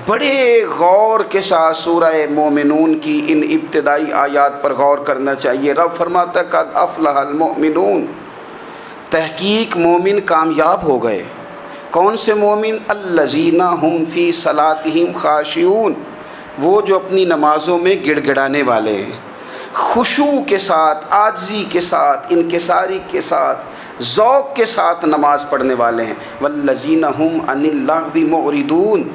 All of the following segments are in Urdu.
بڑے غور کے ساتھ سورہ مومنون کی ان ابتدائی آیات پر غور کرنا چاہیے۔ رب فرماتا ہے قد افلح المؤمنون، تحقیق مومن کامیاب ہو گئے۔ کون سے مومن؟ الذین هم فی صلاتہم خاشعون، وہ جو اپنی نمازوں میں گڑ گڑانے والے ہیں، خشوع کے ساتھ، عاجزی کے ساتھ، انکساری کے ساتھ، ذوق کے ساتھ نماز پڑھنے والے ہیں۔ والذین هم عن اللغو معرضون،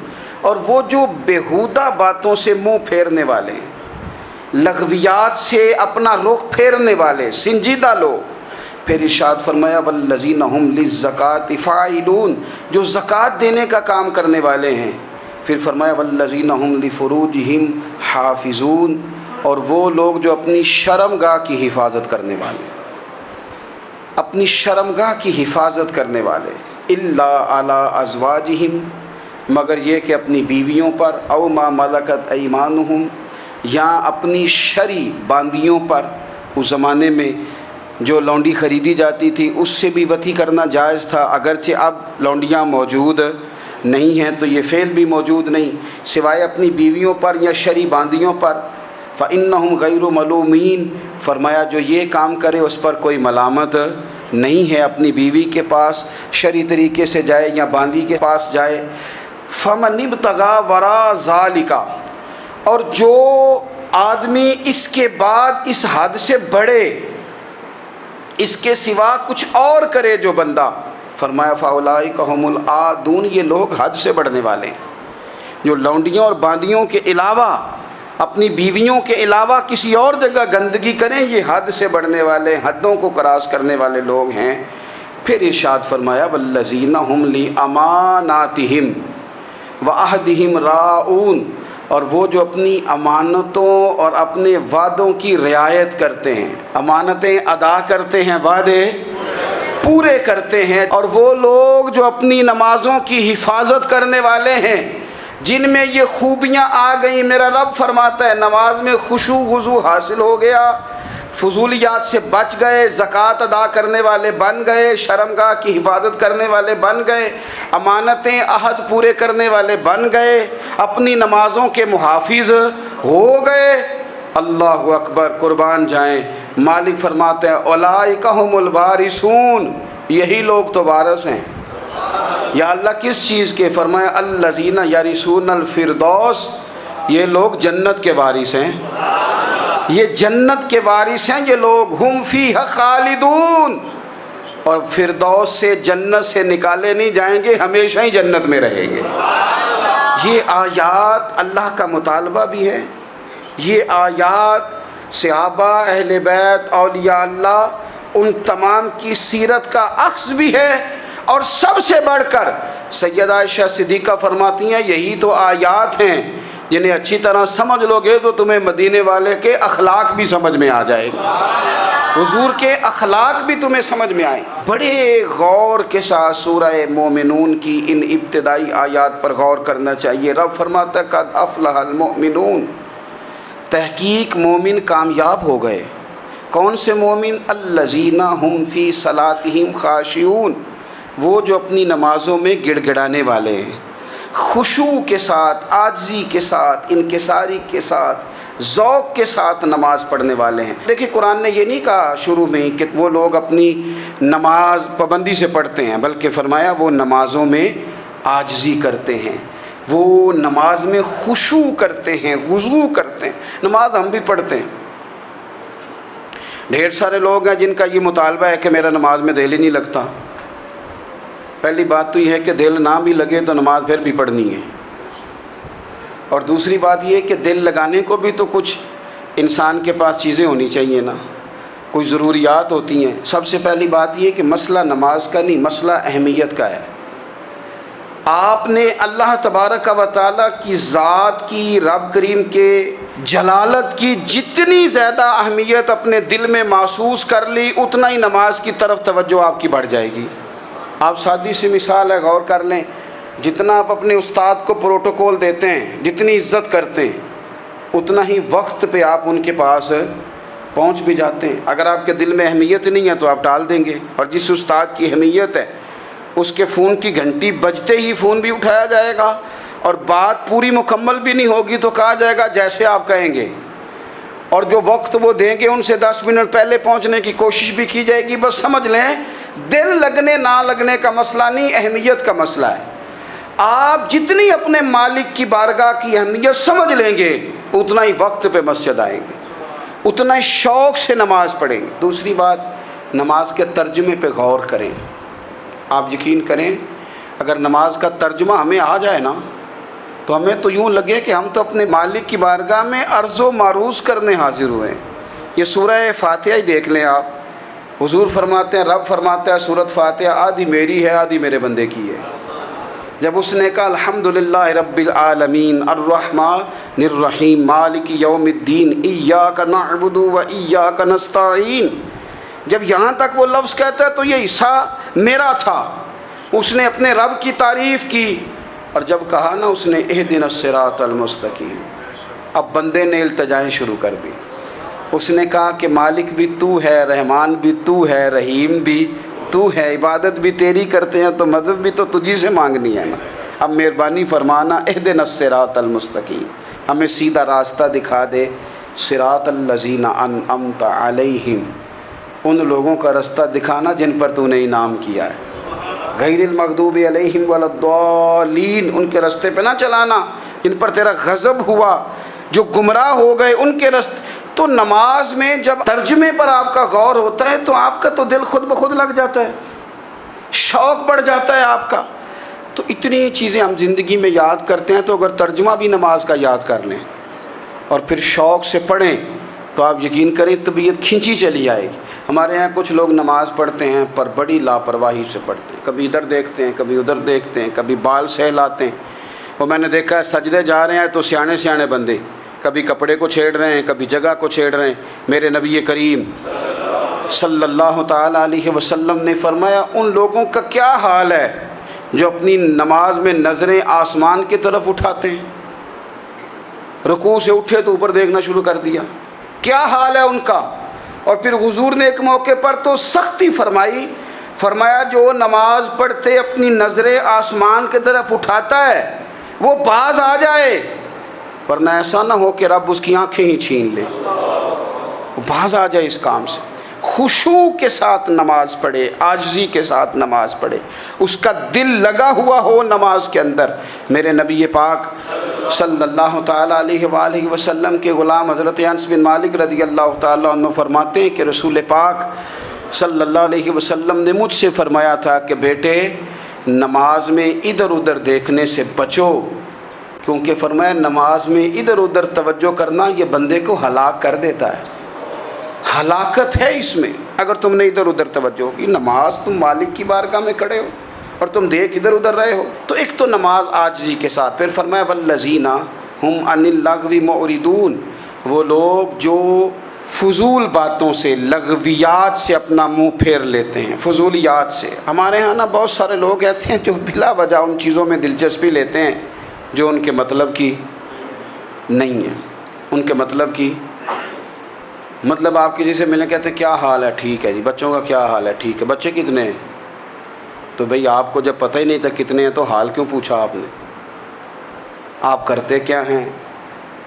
اور وہ جو بیہودہ باتوں سے منہ پھیرنے والے ہیں، لغویات سے اپنا رخ پھیرنے والے سنجیدہ لوگ۔ پھر ارشاد فرمایا والذین هم للزکاۃ فاعلون، جو زکوٰۃ دینے کا کام کرنے والے ہیں۔ پھر فرمایا والذین هم لفروجہم حافظون، اور وہ لوگ جو اپنی شرمگاہ کی حفاظت کرنے والے، اپنی شرمگاہ کی حفاظت کرنے والے۔ الا علی ازواجہم، مگر یہ کہ اپنی بیویوں پر، او ما ملکت ایمانہم، یا اپنی شرعی باندیوں پر۔ اس زمانے میں جو لونڈی خریدی جاتی تھی اس سے بھی وطی کرنا جائز تھا، اگرچہ اب لونڈیاں موجود نہیں ہیں تو یہ فعل بھی موجود نہیں، سوائے اپنی بیویوں پر یا شرعی باندیوں پر۔ فإنہم غیر ملومین، فرمایا جو یہ کام کرے اس پر کوئی ملامت نہیں ہے، اپنی بیوی کے پاس شرعی طریقے سے جائے یا باندی کے پاس جائے۔ فمن ابتغى وراء ذلك، اور جو آدمی اس کے بعد اس حد سے بڑھے، اس کے سوا کچھ اور کرے جو بندہ، فرمایا فاولئک هم العادون، یہ لوگ حد سے بڑھنے والے ہیں۔ جو لونڈیوں اور باندیوں کے علاوہ، اپنی بیویوں کے علاوہ کسی اور جگہ گندگی کریں، یہ حد سے بڑھنے والے، حدوں کو کراس کرنے والے لوگ ہیں۔ پھر ارشاد فرمایا والذین هم لاماناتہم وعہدہم راعون، اور وہ جو اپنی امانتوں اور اپنے وعدوں کی رعایت کرتے ہیں، امانتیں ادا کرتے ہیں، وعدے پورے کرتے ہیں۔ اور وہ لوگ جو اپنی نمازوں کی حفاظت کرنے والے ہیں، جن میں یہ خوبیاں آ گئیں، میرا رب فرماتا ہے نماز میں خشوع وضو حاصل ہو گیا، فضولیات سے بچ گئے، زکوٰۃ ادا کرنے والے بن گئے، شرمگاہ کی حفاظت کرنے والے بن گئے، امانتیں عہد پورے کرنے والے بن گئے، اپنی نمازوں کے محافظ ہو گئے۔ اللہ اکبر، قربان جائیں۔ مالک فرماتے ہیں اولئک هم الوارثون، یہی لوگ تو وارث ہیں۔ یا اللہ کس چیز کے؟ فرمایا الذین یرثون الفردوس، یہ لوگ جنت کے وارث ہیں، یہ جنت کے وارث ہیں یہ لوگ۔ ہم فیہا خالدون، اور فردوس سے، جنت سے نکالے نہیں جائیں گے، ہمیشہ ہی جنت میں رہیں گے۔ یہ آیات اللہ کا مطالبہ بھی ہے، یہ آیات صحابہ، اہل بیت، اولیاء اللہ، ان تمام کی سیرت کا عکس بھی ہے۔ اور سب سے بڑھ کر سیدہ عائشہ صدیقہ فرماتی ہیں یہی تو آیات ہیں جنہیں اچھی طرح سمجھ لو گے تو تمہیں مدینے والے کے اخلاق بھی سمجھ میں آ جائے گا، حضور کے اخلاق بھی تمہیں سمجھ میں آئیں۔ بڑے غور کے ساتھ سورہ مومنون کی ان ابتدائی آیات پر غور کرنا چاہیے۔ رب فرماتا ہے قد افلح المؤمنون، تحقیق مومن کامیاب ہو گئے۔ کون سے مومن؟ الذین هم فی صلاتہم خاشعون، وہ جو اپنی نمازوں میں گڑ گڑانے والے ہیں، خشوع کے ساتھ، عاجزی کے ساتھ، انکساری کے ساتھ، ذوق کے ساتھ نماز پڑھنے والے ہیں۔ دیکھیں قرآن نے یہ نہیں کہا شروع میں کہ وہ لوگ اپنی نماز پابندی سے پڑھتے ہیں، بلکہ فرمایا وہ نمازوں میں عاجزی کرتے ہیں، وہ نماز میں خشوع کرتے ہیں، خضوع کرتے ہیں۔ نماز ہم بھی پڑھتے ہیں، ڈھیر سارے لوگ ہیں جن کا یہ مطالبہ ہے کہ میرا نماز میں دل ہی نہیں لگتا۔ پہلی بات تو یہ ہے کہ دل نہ بھی لگے تو نماز پھر بھی پڑھنی ہے، اور دوسری بات یہ کہ دل لگانے کو بھی تو کچھ انسان کے پاس چیزیں ہونی چاہیے نا، کوئی ضروریات ہوتی ہیں۔ سب سے پہلی بات یہ کہ مسئلہ نماز کا نہیں، مسئلہ اہمیت کا ہے۔ آپ نے اللہ تبارک و تعالیٰ کی ذات کی، رب کریم کے جلالت کی جتنی زیادہ اہمیت اپنے دل میں محسوس کر لی، اتنا ہی نماز کی طرف توجہ آپ کی بڑھ جائے گی۔ آپ سادی سی مثال ہے، غور کر لیں، جتنا آپ اپنے استاد کو پروٹوکول دیتے ہیں، جتنی عزت کرتے ہیں، اتنا ہی وقت پہ آپ ان کے پاس پہنچ بھی جاتے ہیں۔ اگر آپ کے دل میں اہمیت نہیں ہے تو آپ ٹال دیں گے، اور جس استاد کی اہمیت ہے اس کے فون کی گھنٹی بجتے ہی فون بھی اٹھایا جائے گا، اور بات پوری مکمل بھی نہیں ہوگی تو کہا جائے گا جیسے آپ کہیں گے، اور جو وقت وہ دیں گے ان سے 10 منٹ پہلے پہنچنے کی کوشش بھی کی جائے گی۔ بس سمجھ لیں دل لگنے نہ لگنے کا مسئلہ نہیں، اہمیت کا مسئلہ ہے۔ آپ جتنی اپنے مالک کی بارگاہ کی اہمیت سمجھ لیں گے اتنا ہی وقت پہ مسجد آئیں گے، اتنا ہی شوق سے نماز پڑھیں گے۔ دوسری بات، نماز کے ترجمے پہ غور کریں۔ آپ یقین کریں اگر نماز کا ترجمہ ہمیں آ جائے نا تو ہمیں تو یوں لگے کہ ہم تو اپنے مالک کی بارگاہ میں عرض و معروض کرنے حاضر ہوئے ہیں۔ یہ سورہ فاتحہ ہی دیکھ لیں آپ، حضور فرماتے ہیں، رب فرماتا ہے سورۃ فاتحہ آدھی میری ہے آدھی میرے بندے کی ہے۔ جب اس نے کہا الحمدللہ رب العالمین الرحمن الرحیم مالک یوم الدین ایاک نعبد و ایاک نستعین، جب یہاں تک وہ لفظ کہتا ہے تو یہ حصہ میرا تھا۔ اس نے اپنے رب کی تعریف کی، اور جب کہا نا اس نے اہدنا الصراط المستقیم، اب بندے نے التجائیں شروع کر دی۔ اس نے کہا کہ مالک بھی تو ہے، رحمان بھی تو ہے، رحیم بھی تو ہے، عبادت بھی تیری کرتے ہیں تو مدد بھی تو تجھی سے مانگنی ہے نا، اب مہربانی فرمانا اہدنا الصراط المستقیم، ہمیں سیدھا راستہ دکھا دے، صراط الذین انعمت علیہم، ان لوگوں کا راستہ دکھانا جن پر تو نے انعام کیا ہے، غیر المغضوب علیہم ولا الضالین، ان کے راستے پہ نہ چلانا جن پر تیرا غضب ہوا، جو گمراہ ہو گئے ان کے راستے۔ تو نماز میں جب ترجمے پر آپ کا غور ہوتا ہے تو آپ کا تو دل خود بخود لگ جاتا ہے، شوق بڑھ جاتا ہے آپ کا۔ تو اتنی چیزیں ہم زندگی میں یاد کرتے ہیں، تو اگر ترجمہ بھی نماز کا یاد کر لیں اور پھر شوق سے پڑھیں تو آپ یقین کریں طبیعت کھنچی چلی آئے گی۔ ہمارے یہاں کچھ لوگ نماز پڑھتے ہیں پر بڑی لاپرواہی سے پڑھتے ہیں، کبھی ادھر دیکھتے ہیں کبھی ادھر دیکھتے ہیں، کبھی بال سہلاتے ہیں۔ وہ میں نے دیکھا ہے سجدے جا رہے ہیں تو سیانے سیانے بندے کبھی کپڑے کو چھیڑ رہے ہیں کبھی جگہ کو چھیڑ رہے ہیں۔ میرے نبی کریم صلی اللہ تعالیٰ علیہ وسلم نے فرمایا ان لوگوں کا کیا حال ہے جو اپنی نماز میں نظریں آسمان کی طرف اٹھاتے ہیں، رکوع سے اٹھے تو اوپر دیکھنا شروع کر دیا، کیا حال ہے ان کا۔ اور پھر حضور نے ایک موقع پر تو سختی فرمائی، فرمایا جو نماز پڑھتے اپنی نظریں آسمان کی طرف اٹھاتا ہے وہ باز آ جائے، ورنہ ایسا نہ ہو کہ رب اس کی آنکھیں ہی چھین لے، وہ باز آ جائے اس کام سے۔ خشوع کے ساتھ نماز پڑھے، عاجزی کے ساتھ نماز پڑھے، اس کا دل لگا ہوا ہو نماز کے اندر۔ میرے نبی پاک صلی اللہ تعالیٰ علیہ وآلہ وسلم کے غلام حضرت انس بن مالک رضی اللہ تعالیٰ عنہ فرماتے ہیں کہ رسول پاک صلی اللہ علیہ وسلم نے مجھ سے فرمایا تھا کہ بیٹے نماز میں ادھر ادھر دیکھنے سے بچو، کیونکہ فرمایا نماز میں ادھر ادھر توجہ کرنا یہ بندے کو ہلاک کر دیتا ہے، ہلاکت ہے اس میں اگر تم نے ادھر ادھر توجہ ہوگی۔ نماز تم مالک کی بارگاہ میں کھڑے ہو اور تم دیکھ ادھر ادھر رہے ہو، تو ایک تو نماز عاجزی کے ساتھ۔ پھر فرمایا والذین ہم عن اللغو معرضون، وہ لوگ جو فضول باتوں سے لغویات سے اپنا منہ پھیر لیتے ہیں، فضولیات سے۔ ہمارے ہاں نا بہت سارے لوگ ایسے ہیں جو بلا وجہ ان چیزوں میں دلچسپی لیتے ہیں جو ان کے مطلب کی نہیں ہے، ان کے مطلب کی مطلب آپ کسی سے ملیں کہتے ہیں کیا حال ہے، ٹھیک ہے جی، بچوں کا کیا حال ہے، ٹھیک ہے، بچے کتنے ہیں؟ تو بھئی آپ کو جب پتہ ہی نہیں تھا کتنے ہیں تو حال کیوں پوچھا آپ نے؟ آپ کرتے کیا ہیں؟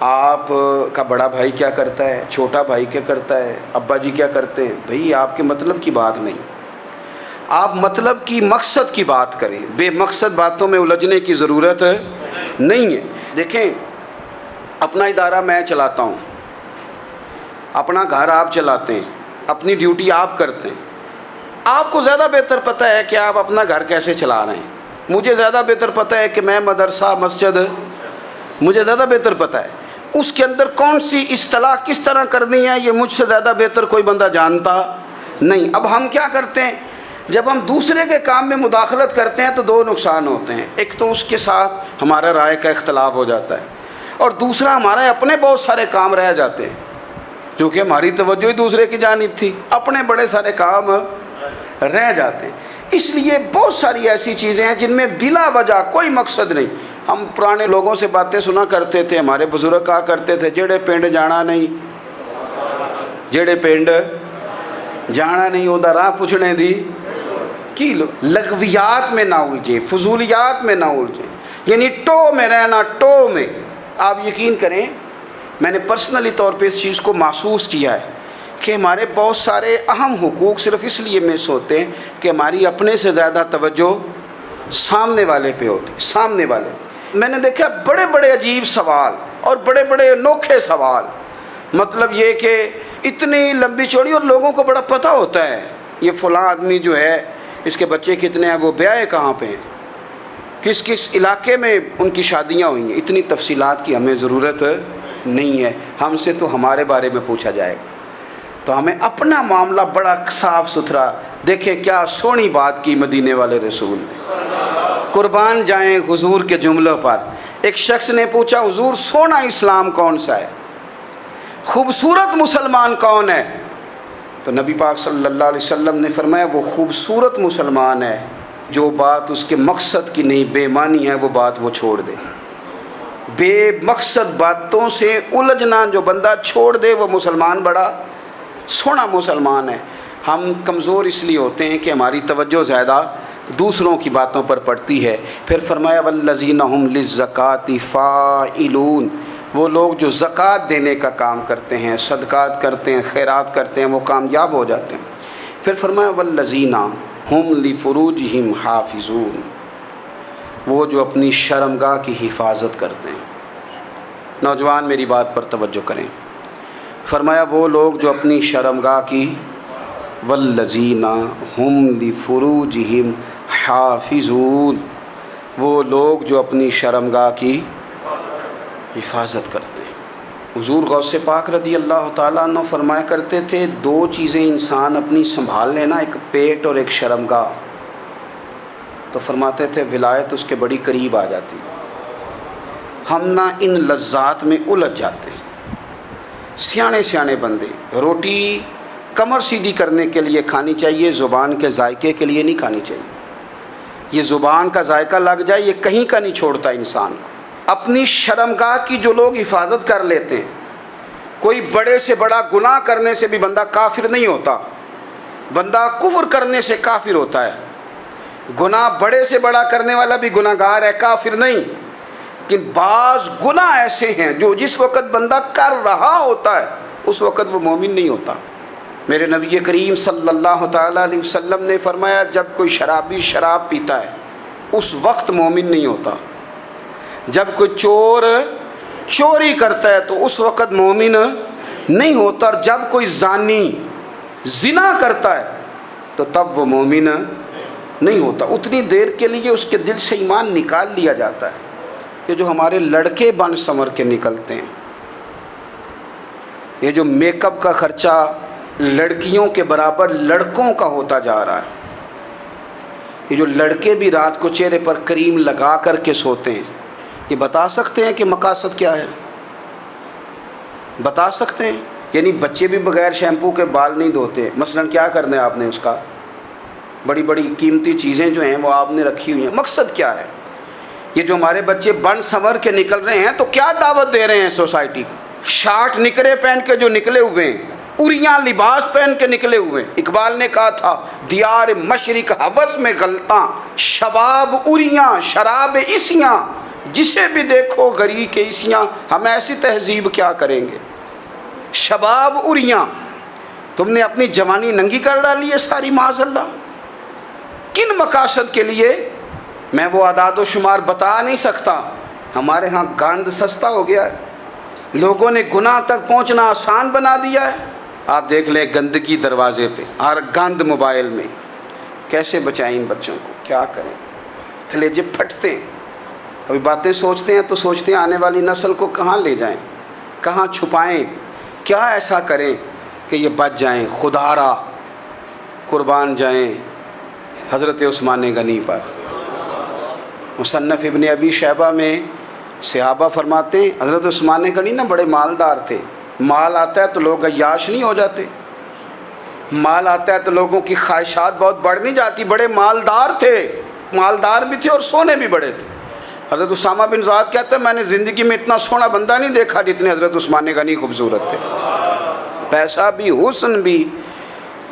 آپ کا بڑا بھائی کیا کرتا ہے، چھوٹا بھائی کیا کرتا ہے، ابا جی کیا کرتے ہیں؟ بھئی آپ کے مطلب کی بات نہیں، آپ مطلب کی مقصد کی بات کریں، بے مقصد باتوں میں الجھنے کی ضرورت نہیں ہے۔ دیکھیں اپنا ادارہ میں چلاتا ہوں، اپنا گھر آپ چلاتے ہیں، اپنی ڈیوٹی آپ کرتے ہیں، آپ کو زیادہ بہتر پتہ ہے کہ آپ اپنا گھر کیسے چلا رہے ہیں، مجھے زیادہ بہتر پتہ ہے کہ میں مدرسہ مسجد، مجھے زیادہ بہتر پتہ ہے اس کے اندر کون سی اصطلاح کس طرح کرنی ہے، یہ مجھ سے زیادہ بہتر کوئی بندہ جانتا نہیں۔ اب ہم کیا کرتے ہیں جب ہم دوسرے کے کام میں مداخلت کرتے ہیں تو دو نقصان ہوتے ہیں، ایک تو اس کے ساتھ ہمارا رائے کا اختلاف ہو جاتا ہے، اور دوسرا ہمارے اپنے بہت سارے کام رہ جاتے ہیں کیونکہ ہماری توجہ ہی دوسرے کی جانب تھی، اپنے بڑے سارے کام رہ جاتے ہیں۔ اس لیے بہت ساری ایسی چیزیں ہیں جن میں بلا وجہ کوئی مقصد نہیں۔ ہم پرانے لوگوں سے باتیں سنا کرتے تھے، ہمارے بزرگ کہا کرتے تھے جڑے پنڈ جانا نہیں، جڑے پنڈ جانا نہیں اودہ راہ پوچھنے دی کی لو۔ لغویات میں نہ الجھیں، فضولیات میں نہ الجھیں۔ یعنی ٹو میں رہنا، ٹو میں۔ آپ یقین کریں میں نے پرسنلی طور پہ اس چیز کو محسوس کیا ہے کہ ہمارے بہت سارے اہم حقوق صرف اس لیے مس ہوتے ہیں کہ ہماری اپنے سے زیادہ توجہ سامنے والے پہ ہوتی، سامنے والے۔ میں نے دیکھا بڑے بڑے عجیب سوال اور بڑے بڑے انوکھے سوال، مطلب یہ کہ اتنی لمبی چوڑی، اور لوگوں کو بڑا پتہ ہوتا ہے یہ فلاں آدمی جو ہے اس کے بچے کتنے ہیں، وہ بیاہ کہاں پہ ہیں، کس کس علاقے میں ان کی شادیاں ہوئی ہیں۔ اتنی تفصیلات کی ہمیں ضرورت نہیں ہے، ہم سے تو ہمارے بارے میں پوچھا جائے گا۔ تو ہمیں اپنا معاملہ بڑا صاف ستھرا، دیکھیں کیا سونی بات کی مدینے والے رسول نے، قربان جائیں حضور کے جملوں پر۔ ایک شخص نے پوچھا حضور سونا اسلام کون سا ہے، خوبصورت مسلمان کون ہے؟ تو نبی پاک صلی اللہ علیہ وسلم نے فرمایا وہ خوبصورت مسلمان ہے جو بات اس کے مقصد کی نہیں، بے معنی ہے وہ بات وہ چھوڑ دے۔ بے مقصد باتوں سے الجھنا جو بندہ چھوڑ دے وہ مسلمان بڑا سونا مسلمان ہے۔ ہم کمزور اس لیے ہوتے ہیں کہ ہماری توجہ زیادہ دوسروں کی باتوں پر پڑتی ہے۔ پھر فرمایا والذین ھم للزکاۃ فاعلون، وہ لوگ جو زکوٰۃ دینے کا کام کرتے ہیں، صدقات کرتے ہیں، خیرات کرتے ہیں، وہ کامیاب ہو جاتے ہیں۔ پھر فرمایا والذین ھم لفروجہم حافظون، وہ جو اپنی شرمگاہ کی حفاظت کرتے ہیں۔ نوجوان میری بات پر توجہ کریں، فرمایا وہ لوگ جو اپنی شرمگاہ کی، والذین ھم لفروجہم حافظون، وہ لوگ جو اپنی شرمگاہ کی حفاظت کرتے ہیں۔ حضور غوث پاک رضی اللہ تعالیٰ عنہ فرمایا کرتے تھے دو چیزیں انسان اپنی سنبھال لینا، ایک پیٹ اور ایک شرمگاہ، تو فرماتے تھے ولایت اس کے بڑی قریب آ جاتی۔ ہم نہ ان لذات میں الجھ جاتے ہیں۔ سیانے سیانے بندے روٹی کمر سیدھی کرنے کے لیے کھانی چاہیے، زبان کے ذائقے کے لیے نہیں کھانی چاہیے۔ یہ زبان کا ذائقہ لگ جائے یہ کہیں کا نہیں چھوڑتا انسان کو۔ اپنی شرمگاہ کی جو لوگ حفاظت کر لیتے ہیں، کوئی بڑے سے بڑا گناہ کرنے سے بھی بندہ کافر نہیں ہوتا، بندہ کفر کرنے سے کافر ہوتا ہے۔ گناہ بڑے سے بڑا کرنے والا بھی گناہ گار ہے، کافر نہیں۔ لیکن بعض گناہ ایسے ہیں جو جس وقت بندہ کر رہا ہوتا ہے اس وقت وہ مومن نہیں ہوتا۔ میرے نبی کریم صلی اللہ تعالیٰ علیہ وسلم نے فرمایا جب کوئی شرابی شراب پیتا ہے اس وقت مومن نہیں ہوتا، جب کوئی چور چوری کرتا ہے تو اس وقت مومن نہیں ہوتا، اور جب کوئی زانی زنا کرتا ہے تو تب وہ مومن نہیں ہوتا۔ اتنی دیر کے لیے اس کے دل سے ایمان نکال لیا جاتا ہے۔ یہ جو ہمارے لڑکے بن سنور کے نکلتے ہیں، یہ جو میک اپ کا خرچہ لڑکیوں کے برابر لڑکوں کا ہوتا جا رہا ہے، یہ جو لڑکے بھی رات کو چہرے پر کریم لگا کر کے سوتے ہیں، یہ بتا سکتے ہیں کہ مقاصد کیا ہے؟ بتا سکتے ہیں؟ یعنی بچے بھی بغیر شیمپو کے بال نہیں دھوتے، مثلا کیا کرنا ہے آپ نے اس کا؟ بڑی بڑی قیمتی چیزیں جو ہیں وہ آپ نے رکھی ہوئی ہیں، مقصد کیا ہے؟ یہ جو ہمارے بچے بن سنور کے نکل رہے ہیں تو کیا دعوت دے رہے ہیں سوسائٹی کو؟ شارٹ نکرے پہن کے جو نکلے ہوئے ہیں، اریاں لباس پہن کے نکلے ہوئے ہیں۔ اقبال نے کہا تھا دیار مشرق ہوس میں غلطاں، شباب اریاں شراب عیسیاں، جسے بھی دیکھو غری کے عیسیاں۔ ہم ایسی تہذیب کیا کریں گے؟ شباب اریاں، تم نے اپنی جوانی ننگی کر ڈالی ہے ساری، معاذ اللہ۔ کن مقاصد کے لیے؟ میں وہ اعداد و شمار بتا نہیں سکتا۔ ہمارے ہاں گند سستا ہو گیا ہے، لوگوں نے گناہ تک پہنچنا آسان بنا دیا ہے۔ آپ دیکھ لیں گندگی دروازے پہ، ہر گند موبائل میں۔ کیسے بچائیں ان بچوں کو؟ کیا کریں؟ کلیجے پھٹتے ہیں۔ ابھی باتیں سوچتے ہیں تو سوچتے ہیں آنے والی نسل کو کہاں لے جائیں، کہاں چھپائیں، کیا ایسا کریں کہ یہ بچ جائیں۔ خدا را قربان جائیں حضرت عثمان غنی پر۔ مصنف ابن ابی شیبہ میں صحابہ فرماتے ہیں حضرت عثمان غنی نا بڑے مالدار تھے۔ مال آتا ہے تو لوگ عیاش نہیں ہو جاتے، مال آتا ہے تو لوگوں کی خواہشات بہت بڑھ نہیں جاتی۔ بڑے مالدار تھے، مالدار بھی تھے اور سونے بھی بڑے تھے۔ حضرت اسامہ بن زید کہتے ہیں میں نے زندگی میں اتنا سونا بندہ نہیں دیکھا جتنے حضرت عثمان غنی خوبصورت تھے، پیسہ بھی حسن بھی۔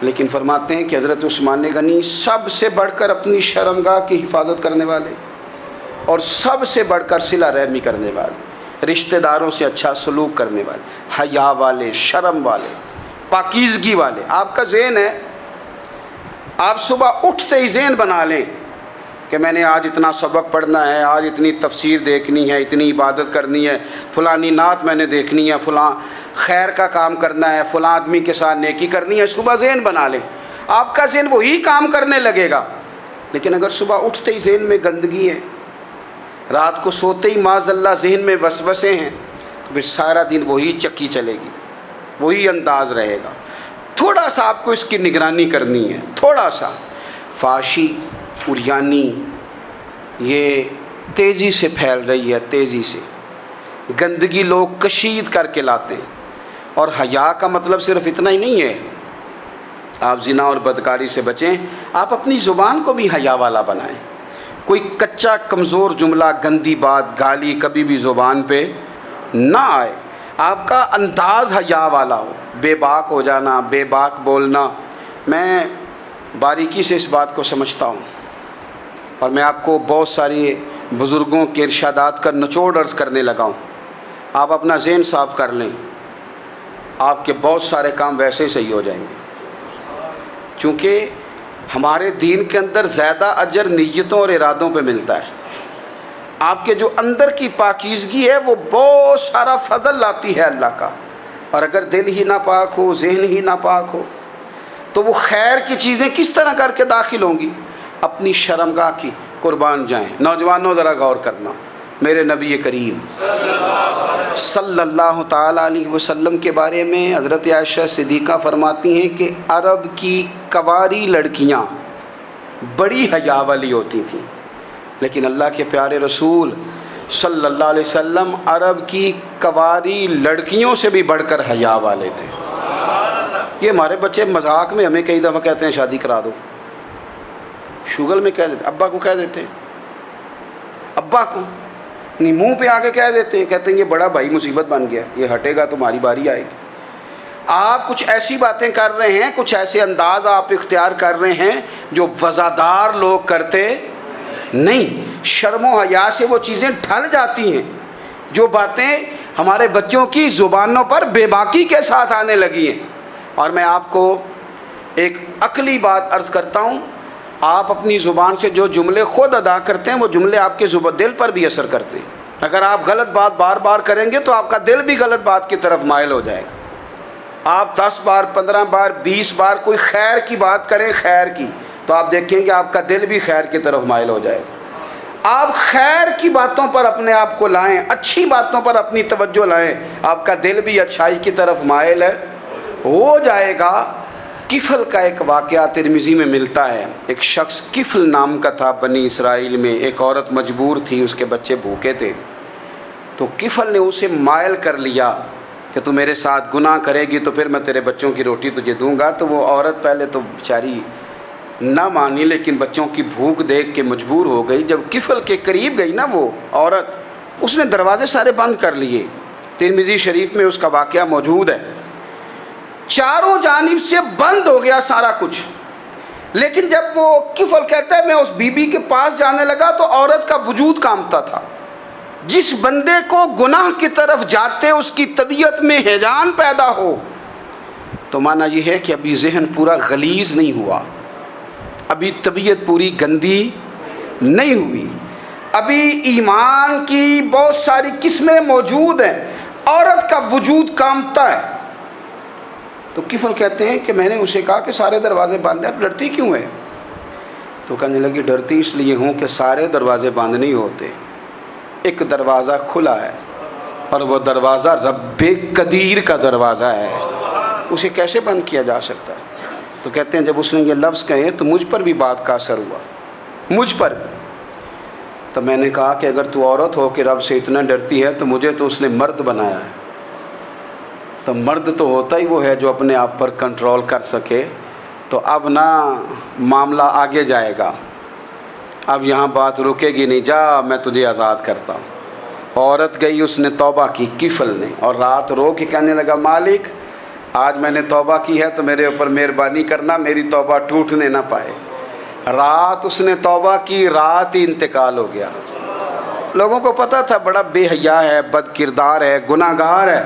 لیکن فرماتے ہیں کہ حضرت عثمان غنی سب سے بڑھ کر اپنی شرمگاہ کی حفاظت کرنے والے، اور سب سے بڑھ کر صلہ رحمی کرنے والے، رشتہ داروں سے اچھا سلوک کرنے والے، حیا والے، شرم والے، پاکیزگی والے۔ آپ کا ذہن ہے، آپ صبح اٹھتے ہی ذہن بنا لیں کہ میں نے آج اتنا سبق پڑھنا ہے، آج اتنی تفسیر دیکھنی ہے، اتنی عبادت کرنی ہے، فلانی نعت میں نے دیکھنی ہے، فلاں خیر کا کام کرنا ہے، فلاں آدمی کے ساتھ نیکی کرنی ہے۔ صبح ذہن بنا لیں، آپ کا ذہن وہی کام کرنے لگے گا۔ لیکن اگر صبح اٹھتے ہی ذہن میں گندگی ہے، رات کو سوتے ہی معاذ اللہ ذہن میں وسوسے ہیں، تو پھر سارا دن وہی چکی چلے گی، وہی انداز رہے گا۔ تھوڑا سا آپ کو اس کی نگرانی کرنی ہے، تھوڑا سا۔ فحاشی، عریانی یہ تیزی سے پھیل رہی ہے، تیزی سے گندگی لوگ کشید کر کے لاتے ہیں۔ اور حیا کا مطلب صرف اتنا ہی نہیں ہے آپ زنا اور بدکاری سے بچیں، آپ اپنی زبان کو بھی حیا والا بنائیں۔ کوئی کچا کمزور جملہ، گندی بات، گالی کبھی بھی زبان پہ نہ آئے، آپ کا انداز حیا والا ہو۔ بے باک ہو جانا، بے باک بولنا، میں باریکی سے اس بات کو سمجھتا ہوں، اور میں آپ کو بہت ساری بزرگوں کے ارشادات کا نچوڑ عرض کرنے لگا ہوں۔ آپ اپنا ذہن صاف کر لیں، آپ کے بہت سارے کام ویسے ہی صحیح ہو جائیں گے، کیونکہ ہمارے دین کے اندر زیادہ اجر نیتوں اور ارادوں پہ ملتا ہے۔ آپ کے جو اندر کی پاکیزگی ہے وہ بہت سارا فضل لاتی ہے اللہ کا، اور اگر دل ہی ناپاک ہو، ذہن ہی ناپاک ہو، تو وہ خیر کی چیزیں کس طرح کر کے داخل ہوں گی؟ اپنی شرمگاہ کی قربان جائیں۔ نوجوانوں ذرا غور کرنا، میرے نبی کریم صلی اللہ تعالیٰ علیہ وسلم کے بارے میں حضرت عائشہ صدیقہ فرماتی ہیں کہ عرب کی کنواری لڑکیاں بڑی حیا والی ہوتی تھیں، لیکن اللہ کے پیارے رسول صلی اللہ علیہ وسلم عرب کی کنواری لڑکیوں سے بھی بڑھ کر حیا والے تھے۔ یہ ہمارے بچے مذاق میں ہمیں کئی دفعہ کہتے ہیں شادی کرا دو، شوگل میں کہہ دیتے، ابا کو کہہ دیتے ہیں، ابا کو نہیں منہ پہ آ کے کہہ دیتے ہیں، کہتے ہیں یہ بڑا بھائی مصیبت بن گیا، یہ ہٹے گا تمہاری باری آئے گی۔ آپ کچھ ایسی باتیں کر رہے ہیں، کچھ ایسے انداز آپ اختیار کر رہے ہیں جو وزادار لوگ کرتے نہیں۔ شرم و حیا سے وہ چیزیں ڈھل جاتی ہیں، جو باتیں ہمارے بچوں کی زبانوں پر بے باکی کے ساتھ آنے لگی ہیں۔ اور میں آپ کو ایک عقلی بات عرض کرتا ہوں، آپ اپنی زبان سے جو جملے خود ادا کرتے ہیں وہ جملے آپ کے دل پر بھی اثر کرتے ہیں۔ اگر آپ غلط بات بار بار کریں گے تو آپ کا دل بھی غلط بات کی طرف مائل ہو جائے گا۔ آپ 10 بار، 15 بار، 20 بار کوئی خیر کی بات کریں، خیر کی، تو آپ دیکھیں گے آپ کا دل بھی خیر کی طرف مائل ہو جائے گا۔ آپ خیر کی باتوں پر اپنے آپ کو لائیں، اچھی باتوں پر اپنی توجہ لائیں، آپ کا دل بھی اچھائی کی طرف مائل ہو جائے گا۔ کفل کا ایک واقعہ ترمذی میں ملتا ہے۔ ایک شخص کفل نام کا تھا بنی اسرائیل میں، ایک عورت مجبور تھی، اس کے بچے بھوکے تھے، تو کفل نے اسے مائل کر لیا کہ تو میرے ساتھ گناہ کرے گی تو پھر میں تیرے بچوں کی روٹی تجھے دوں گا۔ تو وہ عورت پہلے تو بیچاری نہ مانی، لیکن بچوں کی بھوک دیکھ کے مجبور ہو گئی۔ جب کفل کے قریب گئی نا وہ عورت، اس نے دروازے سارے بند کر لیے۔ ترمذی شریف میں اس کا واقعہ موجود ہے۔ چاروں جانب سے بند ہو گیا سارا کچھ، لیکن جب وہ کفل کہتا ہے میں اس بی بی کے پاس جانے لگا تو عورت کا وجود کانپتا تھا۔ جس بندے کو گناہ کی طرف جاتے اس کی طبیعت میں ہیجان پیدا ہو، تو معنی یہ ہے کہ ابھی ذہن پورا غلیظ نہیں ہوا، ابھی طبیعت پوری گندی نہیں ہوئی، ابھی ایمان کی بہت ساری قسمیں موجود ہیں، عورت کا وجود کانپتا ہے۔ تو کفل کہتے ہیں کہ میں نے اسے کہا کہ سارے دروازے بند ہیں، ڈرتی کیوں ہے؟ تو کہنے لگی ڈرتی اس لیے ہوں کہ سارے دروازے بند نہیں ہوتے، ایک دروازہ کھلا ہے، اور وہ دروازہ رب قدیر کا دروازہ ہے، اسے کیسے بند کیا جا سکتا ہے؟ تو کہتے ہیں جب اس نے یہ لفظ کہے تو مجھ پر بھی بات کا اثر ہوا، مجھ پر بھی۔ تو میں نے کہا کہ اگر تو عورت ہو کے رب سے اتنا ڈرتی ہے تو مجھے تو اس نے مرد بنایا ہے، تو مرد تو ہوتا ہی وہ ہے جو اپنے آپ پر کنٹرول کر سکے۔ تو اب نہ معاملہ آگے جائے گا، اب یہاں بات رکے گی نہیں، جا میں تجھے آزاد کرتا ہوں۔ عورت گئی، اس نے توبہ کی کفل نے، اور رات رو کے کہنے لگا مالک آج میں نے توبہ کی ہے تو میرے اوپر مہربانی کرنا، میری توبہ ٹوٹنے نہ پائے۔ رات اس نے توبہ کی، رات ہی انتقال ہو گیا۔ لوگوں کو پتہ تھا بڑا بے حیا ہے، بد کردار ہے، گناہگار ہے،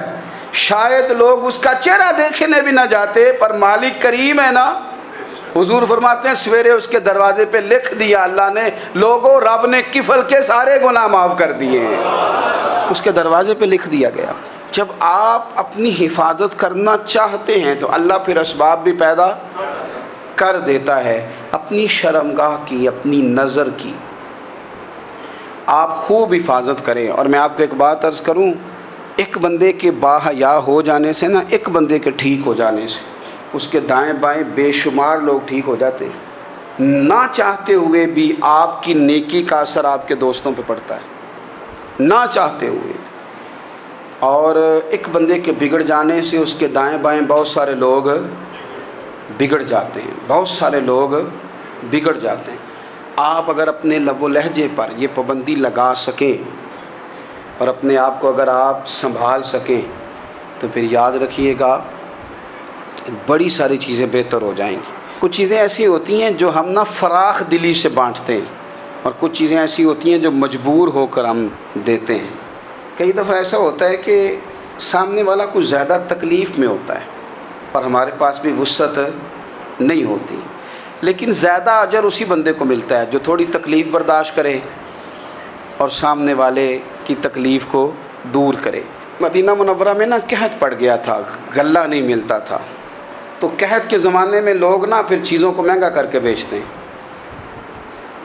شاید لوگ اس کا چہرہ دیکھنے بھی نہ جاتے، پر مالک کریم ہے نا، حضور فرماتے ہیں سویرے اس کے دروازے پہ لکھ دیا اللہ نے، لوگوں رب نے کفل کے سارے گناہ معاف کر دیے ہیں، اس کے دروازے پہ لکھ دیا گیا۔ جب آپ اپنی حفاظت کرنا چاہتے ہیں تو اللہ پھر اسباب بھی پیدا کر دیتا ہے، اپنی شرمگاہ کی، اپنی نظر کی آپ خوب حفاظت کریں۔ اور میں آپ کو ایک بات عرض کروں، ایک بندے کے باحیا ہو جانے سے نا، ایک بندے کے ٹھیک ہو جانے سے اس کے دائیں بائیں بے شمار لوگ ٹھیک ہو جاتے ہیں۔ نہ چاہتے ہوئے بھی آپ کی نیکی کا اثر آپ کے دوستوں پہ پڑتا ہے، نہ چاہتے ہوئے۔ اور ایک بندے کے بگڑ جانے سے اس کے دائیں بائیں بہت سارے لوگ بگڑ جاتے ہیں، بہت سارے لوگ بگڑ جاتے ہیں۔ آپ اگر اپنے لب و لہجے پر یہ پابندی لگا سکیں اور اپنے آپ کو اگر آپ سنبھال سکیں تو پھر یاد رکھیے گا بڑی ساری چیزیں بہتر ہو جائیں گی۔ کچھ چیزیں ایسی ہوتی ہیں جو ہم فراخ دلی سے بانٹتے ہیں، اور کچھ چیزیں ایسی ہوتی ہیں جو مجبور ہو کر ہم دیتے ہیں۔ کئی دفعہ ایسا ہوتا ہے کہ سامنے والا کچھ زیادہ تکلیف میں ہوتا ہے پر ہمارے پاس بھی وسعت نہیں ہوتی، لیکن زیادہ اجر اسی بندے کو ملتا ہے جو تھوڑی تکلیف برداشت کرے اور سامنے والے کی تکلیف کو دور کرے۔ مدینہ منورہ میں قحط پڑ گیا تھا، غلہ نہیں ملتا تھا، تو قحط کے زمانے میں لوگ پھر چیزوں کو مہنگا کر کے بیچتے ہیں۔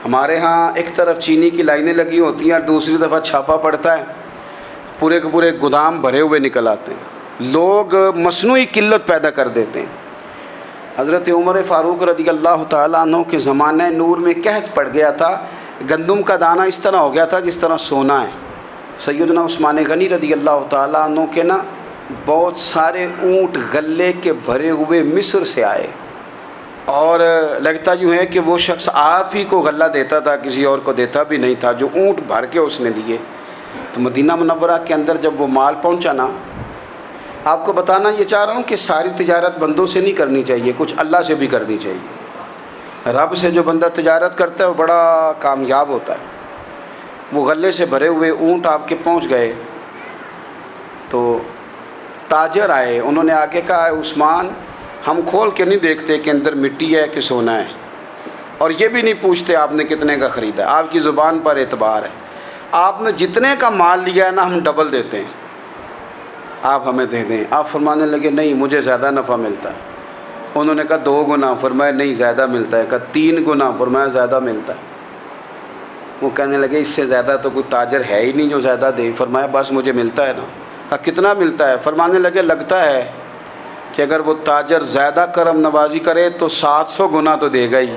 ہمارے ہاں ایک طرف چینی کی لائنیں لگی ہوتی ہیں اور دوسری دفعہ چھاپا پڑتا ہے، پورے کے پورے گودام بھرے ہوئے نکل آتے ہیں، لوگ مصنوعی قلت پیدا کر دیتے ہیں۔ حضرت عمر فاروق رضی اللہ تعالیٰ عنہ کے زمانہ نور میں قحط پڑ گیا تھا، گندم کا دانہ اس طرح ہو گیا تھا جس طرح سونا ہے۔ سیدنا عثمان غنی رضی اللہ تعالیٰ عنہ کے بہت سارے اونٹ غلے کے بھرے ہوئے مصر سے آئے، اور لگتا یوں ہے کہ وہ شخص آپ ہی کو غلہ دیتا تھا، کسی اور کو دیتا بھی نہیں تھا، جو اونٹ بھر کے اس نے دیے۔ تو مدینہ منورہ کے اندر جب وہ مال پہنچا آپ کو بتانا یہ چاہ رہا ہوں کہ ساری تجارت بندوں سے نہیں کرنی چاہیے، کچھ اللہ سے بھی کرنی چاہیے۔ رب سے جو بندہ تجارت کرتا ہے وہ بڑا کامیاب ہوتا ہے۔ وہ غلے سے بھرے ہوئے اونٹ آپ کے پہنچ گئے تو تاجر آئے، انہوں نے آ کے کہا عثمان ہم کھول کے نہیں دیکھتے کہ اندر مٹی ہے کہ سونا ہے، اور یہ بھی نہیں پوچھتے آپ نے کتنے کا خریدا، آپ کی زبان پر اعتبار ہے، آپ نے جتنے کا مال لیا ہے ہم ڈبل دیتے ہیں، آپ ہمیں دے دیں۔ آپ فرمانے لگے نہیں مجھے زیادہ نفع ملتا ہے۔ انہوں نے کہا 2 گنا، فرمایا نہیں زیادہ ملتا ہے، کہا 3 گنا، فرمایا زیادہ ملتا ہے۔ وہ کہنے لگے اس سے زیادہ تو کوئی تاجر ہے ہی نہیں جو زیادہ دے، فرمایا بس مجھے ملتا ہے نا۔ کہا کتنا ملتا ہے؟ فرمانے لگے لگتا ہے کہ اگر وہ تاجر زیادہ کرم نوازی کرے تو 700 گنا تو دے گا ہی،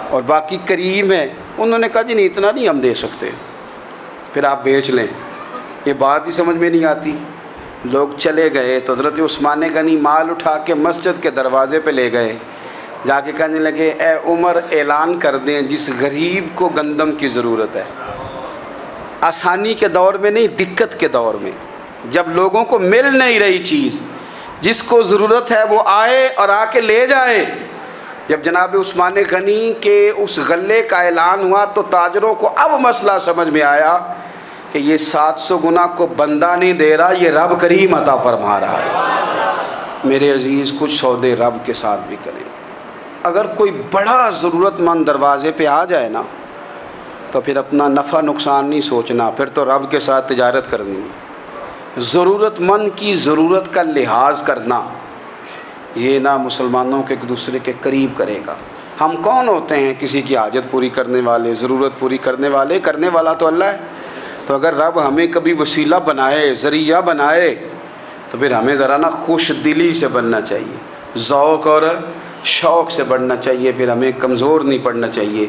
اور باقی کریم ہے۔ انہوں نے کہا جی نہیں اتنا نہیں ہم دے سکتے، پھر آپ بیچ لیں۔ یہ بات ہی سمجھ میں نہیں آتی۔ لوگ چلے گئے تو حضرت عثمان غنی مال اٹھا کے مسجد کے دروازے پہ لے گئے، جا کے کہنے لگے اے عمر اعلان کر دیں جس غریب کو گندم کی ضرورت ہے، آسانی کے دور میں نہیں دقت کے دور میں، جب لوگوں کو مل نہیں رہی چیز، جس کو ضرورت ہے وہ آئے اور آ کے لے جائے۔ جب جناب عثمان غنی کے اس غلے کا اعلان ہوا تو تاجروں کو اب مسئلہ سمجھ میں آیا کہ یہ 700 گنا کو بندہ نہیں دے رہا، یہ رب کریم عطا فرما رہا ہے۔ میرے عزیز کچھ سودے رب کے ساتھ بھی کریں۔ اگر کوئی بڑا ضرورت مند دروازے پہ آ جائے تو پھر اپنا نفع نقصان نہیں سوچنا، پھر تو رب کے ساتھ تجارت کرنی ہے۔ ضرورت مند کی ضرورت کا لحاظ کرنا یہ مسلمانوں کے ایک دوسرے کے قریب کرے گا۔ ہم کون ہوتے ہیں کسی کی حاجت پوری کرنے والے، ضرورت پوری کرنے والے؟ کرنے والا تو اللہ ہے۔ تو اگر رب ہمیں کبھی وسیلہ بنائے، ذریعہ بنائے، تو پھر ہمیں ذرا خوش دلی سے بننا چاہیے، ذوق اور شوق سے بڑھنا چاہیے، پھر ہمیں کمزور نہیں پڑنا چاہیے۔